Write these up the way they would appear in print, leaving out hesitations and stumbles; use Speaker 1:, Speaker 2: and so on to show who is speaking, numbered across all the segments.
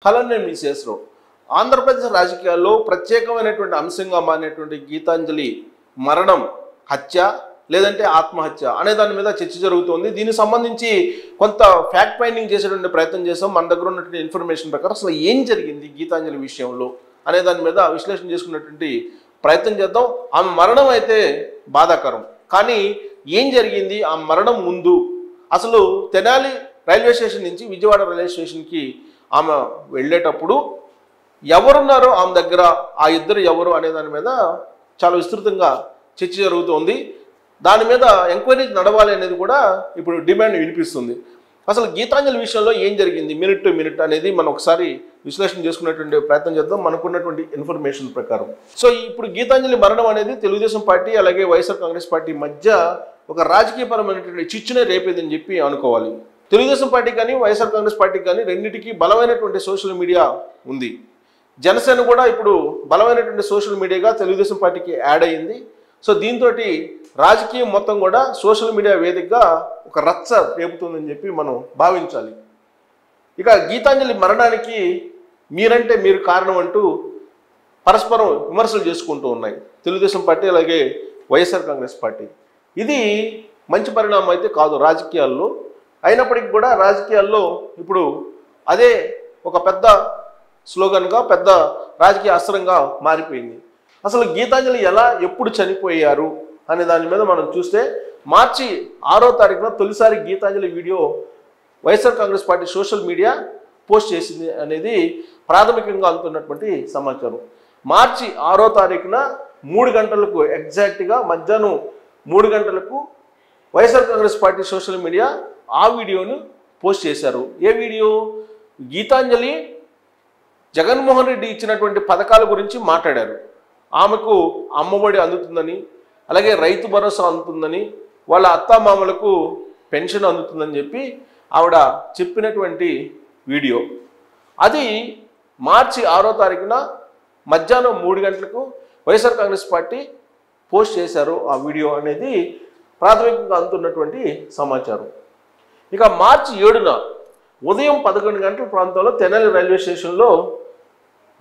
Speaker 1: Hello నేను మీ శేషరావు. ఆంధ్రప్రదేశ్ రాజకీయాల్లో ప్రత్యేకమైనటువంటి అంశంగా మారినటువంటి గీతాంజలి మరణం హత్య లేదంటే ఆత్మహత్య అనే దాని మీద చర్చ జరుగుతోంది. దీనికి సంబంధించి కొంత ఫ్యాక్ట్ ఫైండింగ్ చేసేటువంటి ప్రయత్నం చేసాం. మన దగ్గర ఉన్నటువంటి ఇన్ఫర్మేషన్ ప్రకారం అసలు ఏం జరిగింది గీతాంజలి విషయంలో అనే దాని మీద విశ్లేషణ చేసుకున్నటువంటి ప్రయత్నం చేద్దాం. ఆమె మరణం అయితే బాధాకరం, కానీ ఏం జరిగింది ఆ మరణం ముందు? అసలు తెనాలి రైల్వే స్టేషన్ నుంచి విజయవాడ రైల్వే స్టేషన్కి ఆమె వెళ్ళేటప్పుడు ఎవరున్నారో ఆమె దగ్గర, ఆ ఇద్దరు ఎవరు అనే దాని మీద చాలా విస్తృతంగా చర్చ జరుగుతోంది. దాని మీద ఎంక్వైరీ నడవాలి అనేది కూడా ఇప్పుడు డిమాండ్ వినిపిస్తుంది. అసలు గీతాంజలి విషయంలో ఏం జరిగింది మినిట్ టు మినిట్ అనేది మనం ఒకసారి విశ్లేషణ చేసుకునేటువంటి ప్రయత్నం చేద్దాం మనకున్నటువంటి ఇన్ఫర్మేషన్ ప్రకారం. సో ఇప్పుడు గీతాంజలి మరణం అనేది తెలుగుదేశం పార్టీ అలాగే వైఎస్ఆర్ కాంగ్రెస్ పార్టీ మధ్య ఒక రాజకీయపరమైనటువంటి చిచ్చునే రేపేదని చెప్పి అనుకోవాలి. తెలుగుదేశం పార్టీ కానీ వైఎస్ఆర్ కాంగ్రెస్ పార్టీ కానీ రెండింటికి బలమైనటువంటి సోషల్ మీడియా ఉంది. జనసేన కూడా ఇప్పుడు బలమైనటువంటి సోషల్ మీడియాగా తెలుగుదేశం పార్టీకి యాడ్ అయ్యింది. సో దీంతో రాజకీయం మొత్తం కూడా సోషల్ మీడియా వేదికగా ఒక రచ్చ రేపుతుందని చెప్పి మనం భావించాలి. ఇక గీతాంజలి మరణానికి మీరంటే మీరు కారణం అంటూ పరస్పరం విమర్శలు చేసుకుంటూ ఉన్నాయి తెలుగుదేశం పార్టీ అలాగే వైఎస్ఆర్ కాంగ్రెస్ పార్టీ. ఇది మంచి పరిణామం అయితే కాదు రాజకీయాల్లో. అయినప్పటికీ కూడా రాజకీయాల్లో ఇప్పుడు అదే ఒక పెద్ద స్లోగన్గా పెద్ద రాజకీయ అస్త్రంగా మారిపోయింది. అసలు గీతాంజలి ఎలా ఎప్పుడు చనిపోయారు అనే దాని మీద మనం చూస్తే మార్చి 6వ తారీఖున తొలిసారి Gitanjali video YSR Congress party social media post చేసింది అనేది ప్రాథమికంగా అందుతున్నటువంటి సమాచారం. మార్చి 6వ తారీఖున 3 గంటలకు ఎగ్జాక్ట్గా మధ్యాహ్నం 3 గంటలకు YSR Congress party social media ఆ వీడియోను పోస్ట్ చేశారు. ఏ వీడియో? గీతాంజలి జగన్మోహన్ రెడ్డి ఇచ్చినటువంటి పథకాల గురించి మాట్లాడారు. ఆమెకు అమ్మఒడి అందుతుందని, అలాగే రైతు భరోసా అందుతుందని, వాళ్ళ అత్తామామలకు పెన్షన్ అందుతుందని చెప్పి ఆవిడ చెప్పినటువంటి వీడియో. అది మార్చి 6వ తారీఖున మధ్యాహ్నం 3 గంటలకు వైఎస్ఆర్ కాంగ్రెస్ పార్టీ పోస్ట్ చేశారు ఆ వీడియో అనేది ప్రాథమికంగా అందుతున్నటువంటి సమాచారం. ఇక మార్చి 7న ఉదయం 11 గంటల ప్రాంతంలో తెనాలి రైల్వే స్టేషన్లో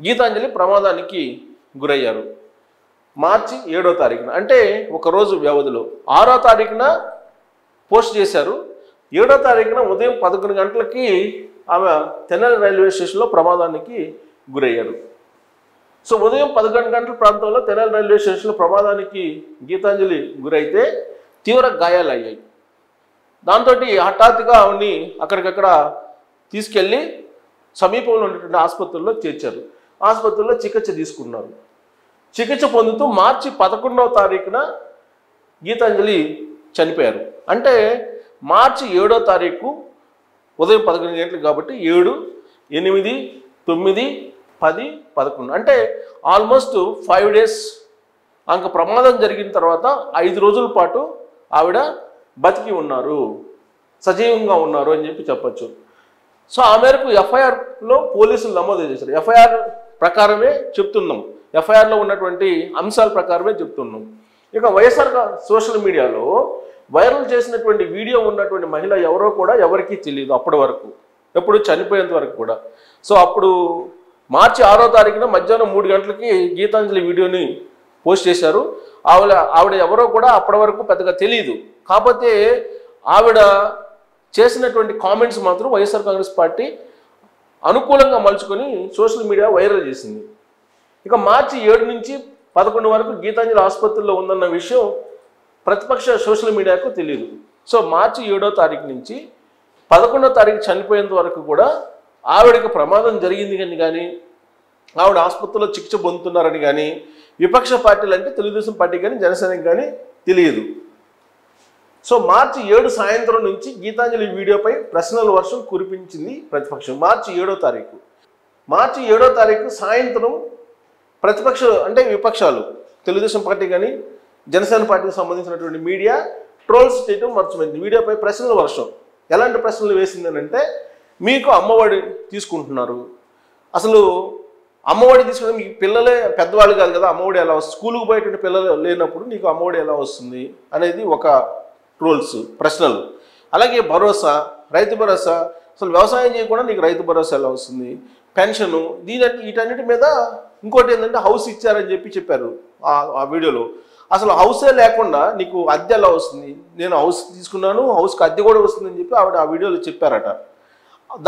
Speaker 1: గీతాంజలి ప్రమాదానికి గురయ్యారు. మార్చి 7వ తారీఖున అంటే ఒకరోజు వ్యవధిలో 6వ తారీఖున పోస్ట్ చేశారు. 7వ తారీఖున ఉదయం 11 గంటలకి ఆమె తెనాలి రైల్వే స్టేషన్లో ప్రమాదానికి గురయ్యారు. సో ఉదయం 11 గంటల ప్రాంతంలో తెనాలి రైల్వే స్టేషన్లో ప్రమాదానికి గీతాంజలి గురైతే తీవ్ర గాయాలు అయ్యాయి. దాంతో హఠాత్తుగా ఆవిడ్ని అక్కడికక్కడ తీసుకెళ్ళి సమీపంలో ఉన్నటువంటి ఆసుపత్రుల్లో చేర్చారు. ఆసుపత్రుల్లో చికిత్స తీసుకున్నారు. చికిత్స పొందుతూ మార్చి 11వ తారీఖున గీతాంజలి చనిపోయారు. అంటే మార్చి 7వ తారీఖు ఉదయం 11 గంటలకు కాబట్టి 7, 8, 9, 10, 11 అంటే ఆల్మోస్ట్ 5 డేస్. ఆమెకు ప్రమాదం జరిగిన తర్వాత 5 రోజుల పాటు ఆవిడ బతికి ఉన్నారు, సజీవంగా ఉన్నారు అని చెప్పి చెప్పచ్చు. సో ఆ మేరకు ఎఫ్ఐఆర్లో పోలీసులు నమోదు చేశారు. ఎఫ్ఐఆర్ ప్రకారమే చెప్తున్నాం, ఎఫ్ఐఆర్లో ఉన్నటువంటి అంశాల ప్రకారమే చెప్తున్నాం. ఇక వైఎస్ఆర్ సోషల్ మీడియాలో వైరల్ చేసినటువంటి వీడియో ఉన్నటువంటి మహిళ ఎవరో కూడా ఎవరికీ తెలియదు అప్పటి వరకు, ఎప్పుడు చనిపోయేంత వరకు కూడా. సో అప్పుడు మార్చి 6వ తారీఖున మధ్యాహ్నం 3 గంటలకి గీతాంజలి వీడియోని పోస్ట్ చేశారు. ఆవిడ ఎవరో కూడా అప్పటి వరకు పెద్దగా తెలియదు. కాకపోతే ఆవిడ చేసినటువంటి కామెంట్స్ మాత్రం వైఎస్ఆర్ కాంగ్రెస్ పార్టీ అనుకూలంగా మలుచుకొని సోషల్ మీడియా వైరల్ చేసింది. ఇక మార్చి 7 నుంచి 11 వరకు గీతాంజలి ఆసుపత్రిలో ఉందన్న విషయం ప్రతిపక్ష సోషల్ మీడియాకు తెలియదు. సో మార్చి 7వ తారీఖు నుంచి 11వ తారీఖు చనిపోయేంత వరకు కూడా ఆవిడకి ప్రమాదం జరిగింది కానీ ఆవిడ ఆసుపత్రిలో చికిత్స పొందుతున్నారని కానీ విపక్ష పార్టీలు అంటే తెలుగుదేశం పార్టీ కానీ జనసేనకి కానీ తెలియదు. సో మార్చి 7 సాయంత్రం నుంచి గీతాంజలి వీడియోపై ప్రశ్నల వర్షం కురిపించింది ప్రతిపక్షం. మార్చి 7వ తారీఖు మార్చి 7వ తారీఖు సాయంత్రం ప్రతిపక్ష అంటే విపక్షాలు తెలుగుదేశం పార్టీ కానీ జనసేన పార్టీకి సంబంధించినటువంటి మీడియా ట్రోల్స్ చేయడం మర్చిపోయింది. వీడియోపై ప్రశ్నల వర్షం ఎలాంటి ప్రశ్నలు వేసిందని అంటే, మీకు అమ్మఒడి తీసుకుంటున్నారు, అసలు అమ్మఒడి తీసుకుంటే మీకు పిల్లలే పెద్దవాళ్ళు కాదు కదా, అమ్మఒడి ఎలా వస్తుంది, స్కూల్కి పోయేటువంటి పిల్లలు లేనప్పుడు నీకు అమ్మఒడి ఎలా వస్తుంది అనేది ఒక ట్రోల్స్ ప్రశ్నలు. అలాగే భరోసా, రైతు భరోసా, అసలు వ్యవసాయం చేయకుండా నీకు రైతు భరోసా ఎలా వస్తుంది, పెన్షను వీటన్నిటి మీద ఇంకోటి ఏంటంటే హౌస్ ఇచ్చారని చెప్పారు ఆ వీడియోలో. అసలు హౌసే లేకుండా నీకు అద్దె ఎలా వస్తుంది? నేను హౌస్ తీసుకున్నాను, హౌస్కి అద్దె కూడా వస్తుందని చెప్పి ఆవిడ ఆ వీడియోలో చెప్పారట.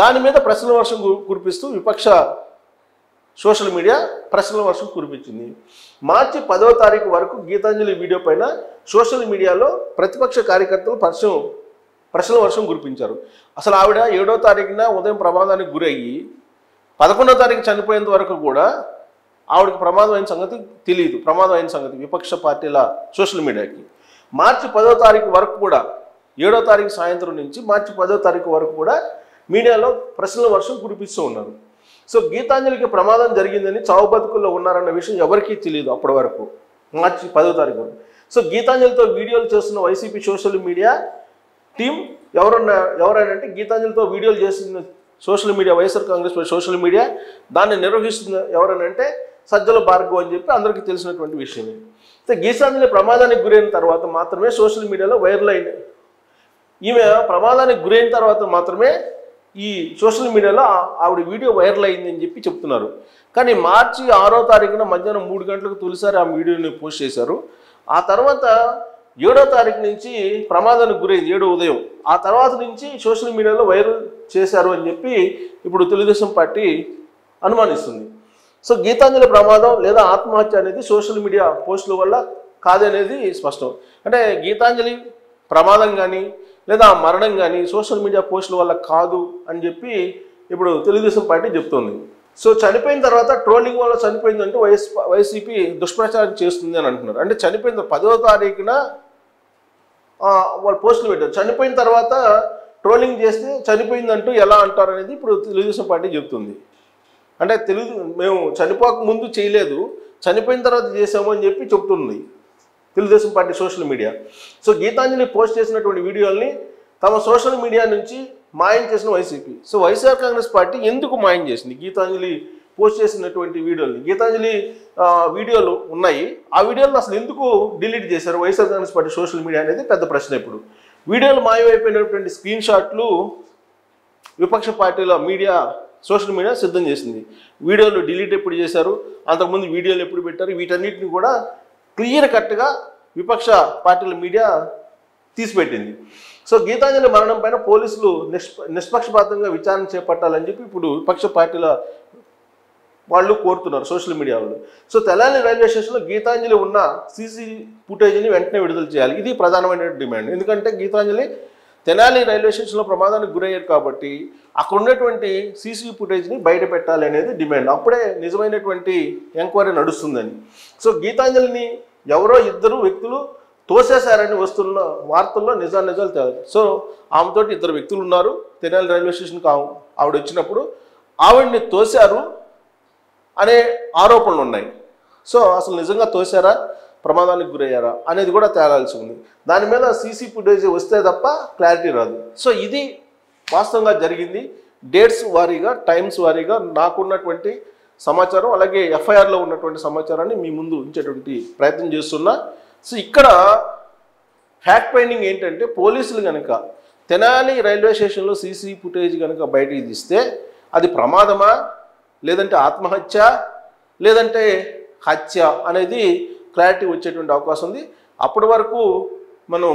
Speaker 1: దాని మీద ప్రశ్నల వర్షం కురిపిస్తూ విపక్ష సోషల్ మీడియా ప్రశ్నల వర్షం కురిపించింది. మార్చి 10వ తారీఖు వరకు గీతాంజలి వీడియో పైన సోషల్ మీడియాలో ప్రతిపక్ష కార్యకర్తలు ప్రశ్నల వర్షం కురిపించారు. అసలు ఆవిడ 7వ తారీఖున ఉదయం ప్రమాదానికి గురయ్యి 11వ తారీఖు చనిపోయేంత వరకు కూడా ఆవిడకి ప్రమాదం అయిన సంగతి తెలియదు. ప్రమాదం అయిన సంగతి విపక్ష పార్టీల సోషల్ మీడియాకి మార్చి 10వ తారీఖు వరకు కూడా 7వ తారీఖు సాయంత్రం నుంచి మార్చి 10వ తారీఖు వరకు కూడా మీడియాలో ప్రశ్నల వర్షం కురిపిస్తూ ఉన్నారు. సో గీతాంజలికి ప్రమాదం జరిగిందని చావు బతుకుల్లో ఉన్నారన్న విషయం ఎవరికీ తెలియదు అప్పటి వరకు, మార్చి 10వ తారీఖు వరకు. సో గీతాంజలితో వీడియోలు చేస్తున్న వైసీపీ సోషల్ మీడియా టీం ఎవరైనా గీతాంజలితో వీడియోలు చేస్తున్న social media, YSR Congress social media దాన్ని నిర్వహిస్తున్న ఎవరనంటే సజ్జల భార్గవ్ అని చెప్పి అందరికీ తెలిసినటువంటి విషయమే. అయితే గీతాంజలి ప్రమాదానికి గురైన తర్వాత మాత్రమే సోషల్ మీడియాలో వైరల్ అయింది. ఈమె ప్రమాదానికి గురైన తర్వాత మాత్రమే ఈ సోషల్ మీడియాలో ఆవిడ వీడియో వైరల్ అయింది అని చెప్పి చెప్తున్నారు. కానీ మార్చి 6వ తారీఖున మధ్యాహ్నం 3 గంటలకు తొలిసారి ఆ వీడియోని పోస్ట్ చేశారు. ఆ తర్వాత 7వ తారీఖు నుంచి ప్రమాదానికి గురైంది 7 ఉదయం. ఆ తర్వాత నుంచి సోషల్ మీడియాలో వైరల్ చేశారు అని చెప్పి ఇప్పుడు తెలుగుదేశం పార్టీ అనుమానిస్తుంది. సో గీతాంజలి ప్రమాదం లేదా ఆత్మహత్య అనేది సోషల్ మీడియా పోస్టుల వల్ల కాదనేది స్పష్టం. అంటే గీతాంజలి ప్రమాదం కానీ లేదా మరణం కానీ సోషల్ మీడియా పోస్టుల వల్ల కాదు అని చెప్పి ఇప్పుడు తెలుగుదేశం పార్టీ చెప్తుంది. సో చనిపోయిన తర్వాత ట్రోలింగ్ వల్ల చనిపోయిందంటే వైసీపీ దుష్ప్రచారం చేస్తుంది అని అంటున్నారు. అంటే చనిపోయిన 10వ తారీఖున వాళ్ళు పోస్టులు పెట్టారు. చనిపోయిన తర్వాత ట్రోలింగ్ చేస్తే చనిపోయిందంటూ ఎలా అంటారు అనేది ఇప్పుడు తెలుగుదేశం పార్టీ చెప్తుంది. అంటే మేము చనిపోక ముందు చేయలేదు, చనిపోయిన తర్వాత చేసాము అని చెప్పి చెప్తుంది Telugu Desam party social media. So Gitanjali post చేసినటువంటి వీడియోల్ని తమ సోషల్ మీడియా నుంచి మాయం చేసిన YCP. So YSR Congress party ఎందుకు మాయం చేసింది గీతాంజలి పోస్ట్ చేసినటువంటి వీడియోల్ని? గీతాంజలి వీడియోలు ఉన్నాయి, ఆ వీడియోలను అసలు ఎందుకు డిలీట్ చేశారు YSR Congress party social media అనేది పెద్ద ప్రశ్న. ఇప్పుడు వీడియోలు మాయమైపోయినటువంటి స్క్రీన్ షాట్లు విపక్ష పార్టీల మీడియా సోషల్ మీడియా సిద్ధం చేసింది. వీడియోలు డిలీట్ ఎప్పుడు చేశారు, అంతకుముందు వీడియోలు ఎప్పుడు పెట్టారు, వీటన్నిటిని కూడా క్లియర్ కట్గా విపక్ష పార్టీల మీడియా తీసిపెట్టింది. సో గీతాంజలి మరణం పైన పోలీసులు నిష్పక్షపాతంగా విచారణ చేపట్టాలని చెప్పి ఇప్పుడు విపక్ష పార్టీల వాళ్ళు కోరుతున్నారు సోషల్ మీడియా వాళ్ళు. సో తెనాలి రైల్వే స్టేషన్లో గీతాంజలి ఉన్న సీసీ ఫుటేజ్ని వెంటనే విడుదల చేయాలి, ఇది ప్రధానమైన డిమాండ్. ఎందుకంటే గీతాంజలి తెనాలి రైల్వే స్టేషన్లో ప్రమాదానికి గురయ్యారు కాబట్టి అక్కడ ఉన్నటువంటి సీసీ ఫుటేజ్ని బయట పెట్టాలి అనేది డిమాండ్. అప్పుడే నిజమైనటువంటి ఎంక్వైరీ నడుస్తుందని. సో గీతాంజలిని ఎవరో 2 వ్యక్తులు తోసేశారని వస్తున్న వార్తల్లో నిజాలు తేలి. సో ఆమెతోటి 2 వ్యక్తులు ఉన్నారు తెనాలి రైల్వే స్టేషన్కి ఆవిడ వచ్చినప్పుడు, ఆవిడని తోశారు అనే ఆరోపణలు ఉన్నాయి. సో అసలు నిజంగా తోశారా, ప్రమాదానికి గురయ్యారా అనేది కూడా తేలాల్సి ఉంది. దాని మీద సీసీ ఫుటేజ్ వస్తే తప్ప క్లారిటీ రాదు. సో ఇది వాస్తవంగా జరిగింది. డేట్స్ వారీగా, టైమ్స్ వారీగా నాకున్నటువంటి సమాచారం, అలాగే ఎఫ్ఐఆర్లో ఉన్నటువంటి సమాచారాన్ని మీ ముందు ఉంచేటువంటి ప్రయత్నం చేస్తున్నా. సో ఇక్కడ ఫ్యాక్ట్ ఫైండింగ్ ఏంటంటే, పోలీసులు కనుక తెనాలి రైల్వే స్టేషన్లో సీసీ ఫుటేజ్ కనుక బయటికి తీస్తే అది ప్రమాదమా, లేదంటే ఆత్మహత్య, లేదంటే హత్య అనేది క్లారిటీ వచ్చేటువంటి అవకాశం ఉంది. అప్పటి వరకు మనం